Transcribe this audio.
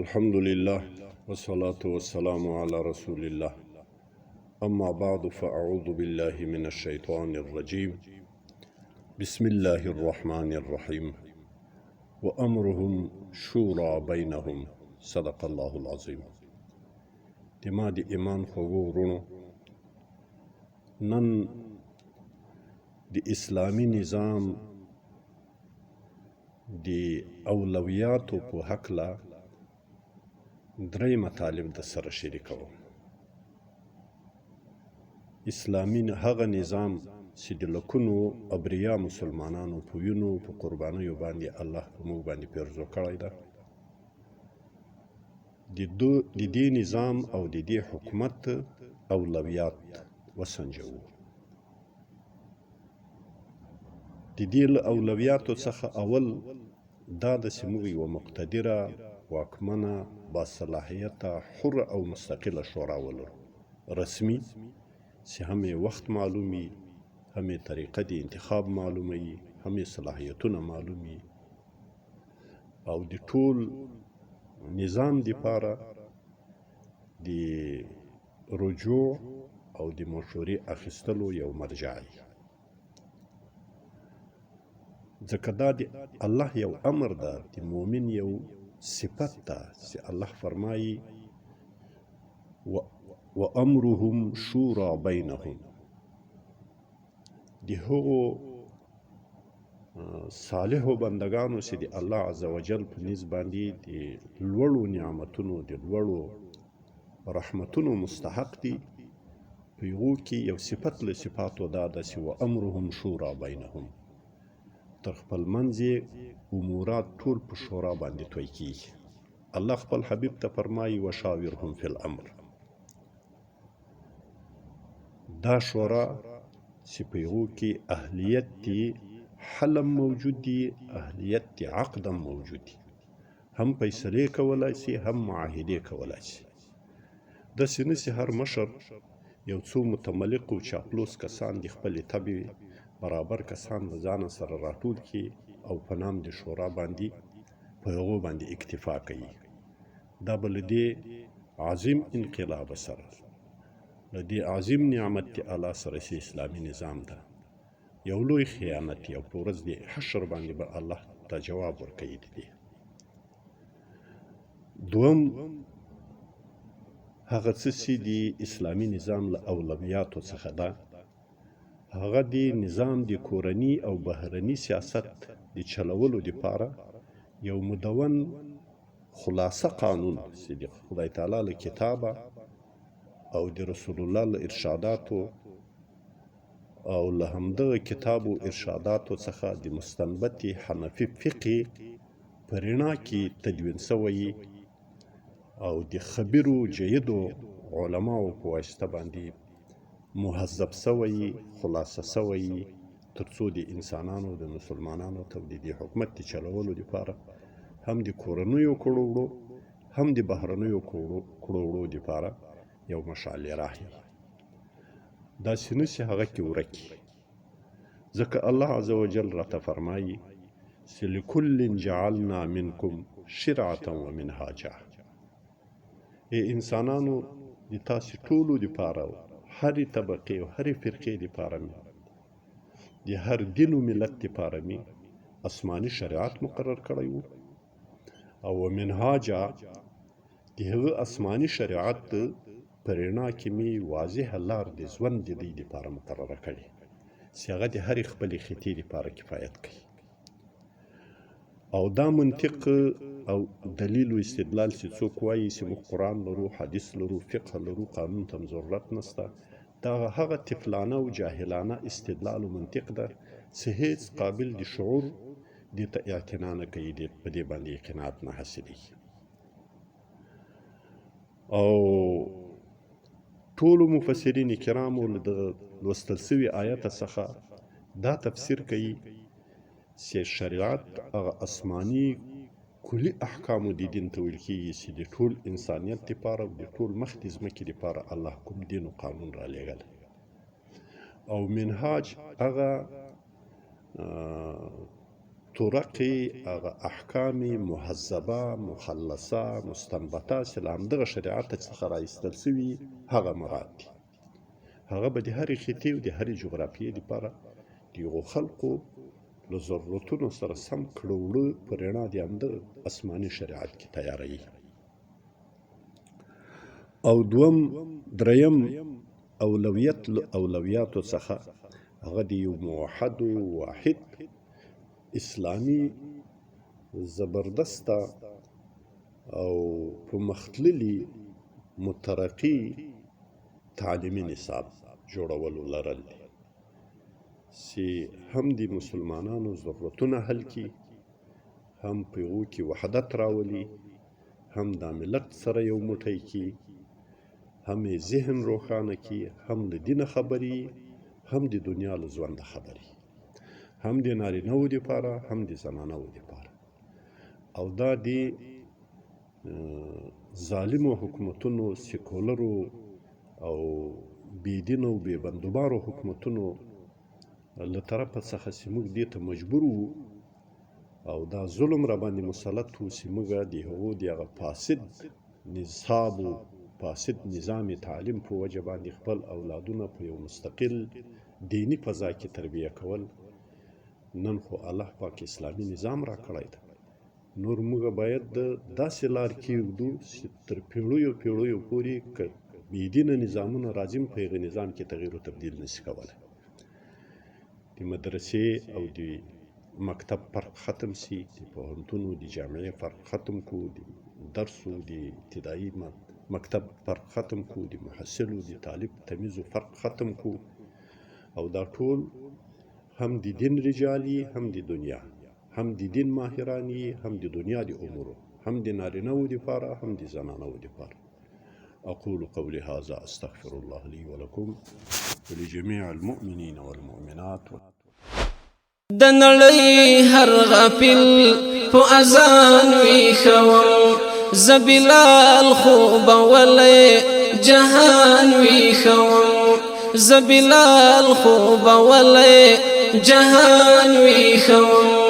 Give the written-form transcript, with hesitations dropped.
الحمد لله والصلاة والسلام على رسول الله. أما بعد فأعوذ بالله من الشيطان الرجيم. بسم الله الرحمن الرحيم. وأمرهم شورى بينهم. صدق الله العظيم. دما دي إيمان خوغورونو نن دي إسلامي نظام دي أولوياتو په حقلا درې مطالب د سره شریکوم. اسلامي هغه نظام چې د لکونو ابریا مسلمانانو په وینو په قربانیو باندې الله په موږ باندې پیرزو کړی ده. د دې نظام او د دې حکومت اولویات وسنجوو. د دې اولویاتو څخه اول دا د سیموږ یوه مقتدره واکمنه باصلاحیته حره او مستقله شورا ولرو، رسمي چې هم یې وخت معلومي، هم یې طریقه د انتخاب معلومي، هم یې صلاحیتونه معلومي، او د ټول نظام دپاره د رجوع او د مشورې اخیستلو یو مرجع وي. ځکه دا د الله یو امر ده، د مؤمن یو صفت ده چې الله فرمایي وامرهم شورى بینهم. د هغو صالحو بندگانو چې د الله عز وجل په نزد باندې د لوړو نعمتونو د لوړو رحمتونو مستحق دي، په هغو کې یو صفت له صفاتو دا ده چې وامرهم شورى بینهم، تر خپل منځ یې امورات ټول په شورا باندې توی کیږي. الله خپل حبیب ته فرمایي وشاورهم فی الامر. دا شورا چې په هغو کې اهلیت دی حلم موجود دی، اهلیت دی عقدم موجود دی، هم فیصلې کولای شي، هم معاهدې کولای شي. داسې نه چې هر مشر یو څو متملق او چاپلوس کسان د خپلې طبع برابر کسان د ځانه سره راټول کړي او په نام د شورا باندې په هغو باندې اکتفا کوي. دا به له دې عظیم انقلاب سره، له دې عظیم نعمت د الله سره چې اسلامي نظام ده، یو لوی خیانت دی او په ورځ د حشر باندې به الله ته جواب ورکوي. دی دوم هغه څه چې د اسلامي نظام له اولویاتو څخه ده، هغه د نظام د کورني او بهرني سیاست د چلولو دپاره یو مدون خلاصه قانون چې د خدای تعالی له کتابه او د رسول الله له ارشاداتو او له همدغه کتاب و ارشاداتو څخه د مستنبط حنفي فقه په رڼا کې تدوین سوی او د خبیرو جیدو علماو په واسطه باندې مهذب سوی، خلاصه سوی، تر څو د انسانانو د مسلمانانو ته د دې حکومت د چلولو دپاره هم د کورنیو کړو هم د بهرنیو کړو دپاره یو مشعل راهی. داسې نه چې هغه کې ورکي، ځکه الله عز وجل راته فرمایي چې لکل جعلنا منکم شرعة ومنهاجا. انسانانو د تاسې ټولو دپاره، هرې طبقې او هرې فرقې دپاره مې، د هر دین و ملت دپاره مې آسماني شریعت مقرر کړی و، او منهاجا د هغه آسماني شریعت په رڼا کې مې واضحه لار د ژوند د دوی دپاره مقرره کړې چې هغه د هرې خپلې خطې دپاره کفایت کوي. او دا منطق او دلیل و استدلال چې څوک وایي چې موږ قرآن لرو، حدیث لرو، فقه لرو، قانون ته ضرورت نشته، دا هغه طفلانه او جاهلانه استدلال و منطق ده چې هیڅ قابل د شعور دې ته اعتنا نه کوي، په دې باندې قناعت نه حاصلېږي. او ټولو مفسرین کرامو له دغه لوستل سوي آیته څخه دا تفسیر کوي چې شریعت هغه آسماني کلي احکامو د دین ته ویل کېږي چې د ټول انسانیت دپاره او د ټول مخ د ځمکې دپاره الله کوم دین و قانون را لېږلی. او منهاج هغه طرق هغه احکام مهذبه مخلصه مستنبطه چې له همدغه شریعت څخه راایستل سوي هغه مراد دي. هغه به د هرې خطې او د هرې جغرافیې دپاره د هغو خلقو له ضرورتونو سره سم کړه وړه په رڼا د همدغه اسماني شریعت کې تیاروي. او دریم اولویت له اولویاتو څخه هغه د یو موحد واحد اسلامي زبردسته او په مختللي مترقي تعلیمي نصاب جوړولو لرل دي چې هم د مسلمانانو ضرورتونه حل کړي، هم په هغو کې وحدت راولي، هم دا ملت سره یو موټی کړي، هم یې ذهن روښانه کړي، هم له دینه خبري، هم د دنیا له ژونده خبري، هم د نارینه‌وو دپاره هم د زنانه‌وو دپاره. او دا د ظالمو حکومتونو، سیکولرو او بېدینه او بې بندوبارو حکومتونو له طرفه څخه چې موږ دې ته مجبور وو او دا ظلم را باندې مسلط وو چې موږ د هغو د هغه فاسد نصاب و فاسد نظام تعلیم په وجه باندې خپل اولادونه په یو مستقل دینی فضا کې تربیه کول. نن خو الله پاک اسلامي نظام را کړی ده. نور موږ باید داسې لار کېږدو چې تر پیړیو پیړیو پورې که بېدینه نظامونه راځي په هغه نظام کې تغییر و تبدیل نشي کولی. د مدرسې او د مکتب فرق ختم سي، د پوهنتون او د جامعې فرق ختم کو، د درس او د ابتدایي مکتب فرق ختم کو، د محصل او د طالب تمیز و فرق ختم کو. او دا ټول هم د دین رجالي، هم د دنیا، هم د دین ماهرانی، هم د دنیا د امورو، هم د نارینه‌وو دپاره، هم د زنانه‌وو دپاره. أقول قولي هذا أستغفر الله لي ولكم ولجميع المؤمنين والمؤمنات. د نړۍ هر غافل په اذان ویښوم، زه بلال خوب ولې جهان ویښوم، زه بلال خوب ولې جهان ویښوم.